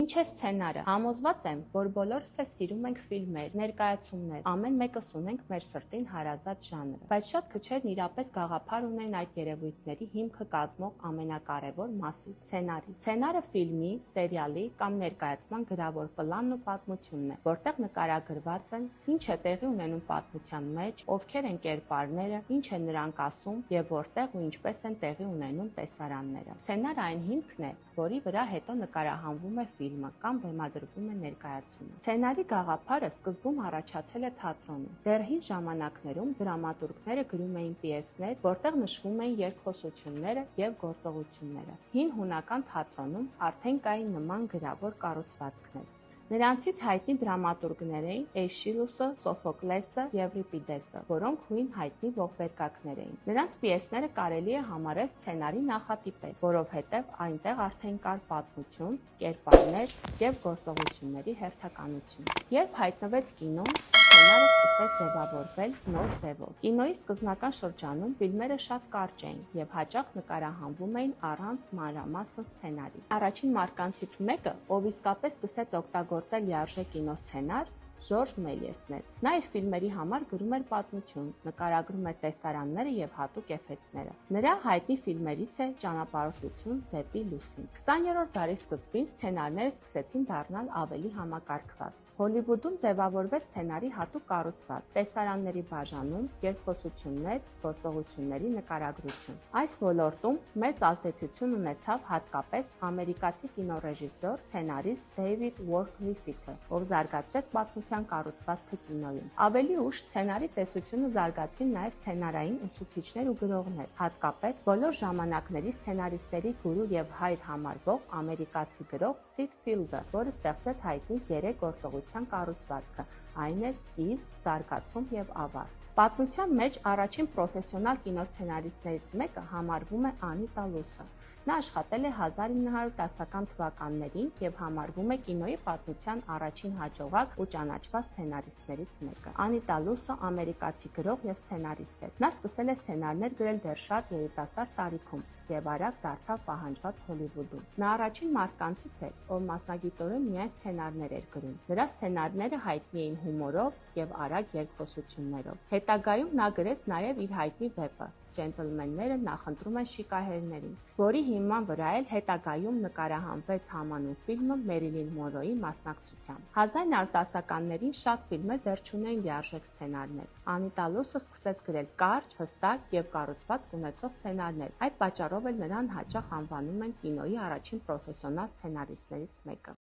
Ինչ է սցենարը։ Համոզված եմ, որ բոլորս է սիրում ենք ֆիլմեր, ներկայացումներ, ամեն մեկս ունենք մեր սրտին հարազատ ժանրը, բայց շատ քչերն իրապես գաղափար ունեն այդ երևույթների հիմքը կազմող ամենակարևոր մասից՝ սցենարի։ Սցենարը ֆիլմի, սերիալի կամ ներկայացման գրավոր պլանն ու պատմությունն է, որտեղ նկարագրված են ինչ է տեղի ունենում պատմության մեջ, ովքեր են կերպարները, ինչ են նրանք ասում եւ որտեղ ու ինչպես են տեղի ունենում տեսարանները։ Սցենարը այն հիմքն է, որի վրա հետո նկարահանվում է ֆիլմը կամ բեմադրվում է ներկայացումը։ Սցենարի գաղափարը սկզբում առաջացել է թատրոնում։ Դեռ հին ժամանակներում դրամատուրգները գրում էին պիեսներ, որտեղ նշվում էին երկխոսությունները եւ գործողությունները։ Հին հունական թատրոնում արդեն կային նման գրավոր կառուցվածքներ։ Նրանցից հայտնի դրամատուրգներ էին Էշիլուսը, Սոֆոկլեսը, Եվրիպիդեսը, որոնք հույն հայտնի ողբերգակներ էին։ Նրանց պիեսները կարելի է համարել սցենարի նախատիպեր, որովհետև այնտեղ արդեն կար պատմություն, կերպարներ եւ գործողությունների հերթականություն։ Երբ հայտնվեց կինոն, սցենարը սկսեց ձևավորվել նոր ձևով։ Կինոյի սկզբնական շրջանում ֆիլմերը շատ կարճ էին եւ հաճախ նկարահանվում էին առանց մանրամասն սցենարի։ Առաջին մարդկանցից մեկը, ով իսկապես սկսեց օգտագործել լիարժեք կինոսցենար, Ժորժ Մելիեսն էր։ Նա իր ֆիլմերի համար գրում էր պատմություն, նկարագրում էր տեսարանները եւ հատուկ էֆեկտները։ Նրա հայտնի ֆիլմերից է Ճանապարհորդություն դեպի լուսին։ 20-րդ դարի սկզբին սցենարները սկսեցին դառնալ ավելի համակարգված։ Հոլիվուդում ձևավորվեց սցենարի հատուկ կառուցված, տեսարանների բաժանում, երկխոսություններ, գործողությունների նկարագրություն։ Այս ոլորտում մեծ ազդեցություն ունեցավ հատկապես ամերիկացի կինոռեժիսոր, սցենարիստ Դեյվիդ Ուորք-Գրիֆիթը, ով զարգացրեց պատմության կառուցվածքը կինոյում։ Ավելի ուշ սցենարի տեսությունը զարգացին նաև սցենարային ուսուցիչներ ու գրողներ, հատկապես բոլոր ժամանակների սցենարիստների գուրու եւ հայր համարվող ամերիկացի գրող Սիդ Ֆիլդը, որը ստեղծեց հայտնի 3 գործողության կառուցվածքը, այն էր սկիզբ, զարգացում եւ ավարտ։ Պատմության մեջ առաջին պրոֆեսիոնալ կինոսցենարիստներից մեկը համարվում է Անիտա Լուսը։ Նա աշխատել է 1910-ական թվականներին եւ համարվում է կինոյի պատմության առաջին հաջողակ ու ճանաչված սցենարիստներից մեկը։ Անիտա Լուսը ամերիկացի գրող եւ սցենարիստ է։ Նա սկսել է սցենարներ գրել դեռ շատ երիտասարդ տարիքում եւ արագ դարձավ պահանջված Հոլիվուդում։ Նա առաջին մարդկանցից էր, ով մասնագիտորեն միայն սցենարներ էր գրում։ Նրա սցենարները հայտնի էին հումորով եւ արագ երկխոսություններով։ Հետագայում նա գրեց նաեւ իր հայտնի վեպը Ջենտլմենները նախընտրում են շիկահերներին, որի հիման վրա էլ հետագայում նկարահանվեց համանուն ֆիլմը Մերիլին Մոնրոյի մասնակցությամբ։ 1910-ականներին շատ ֆիլմեր դեռ չունեին լիարժեք սցենարներ։ Անիտա Լուսը սկսեց գրել կարճ, հստակ եւ կառուցվածք ունեցող սցենարներ։ Այդ պատճառով էլ նրան հաճախ անվանում են կինոյի առաջին պրոֆեսիոնալ սցենարիստներից մեկը։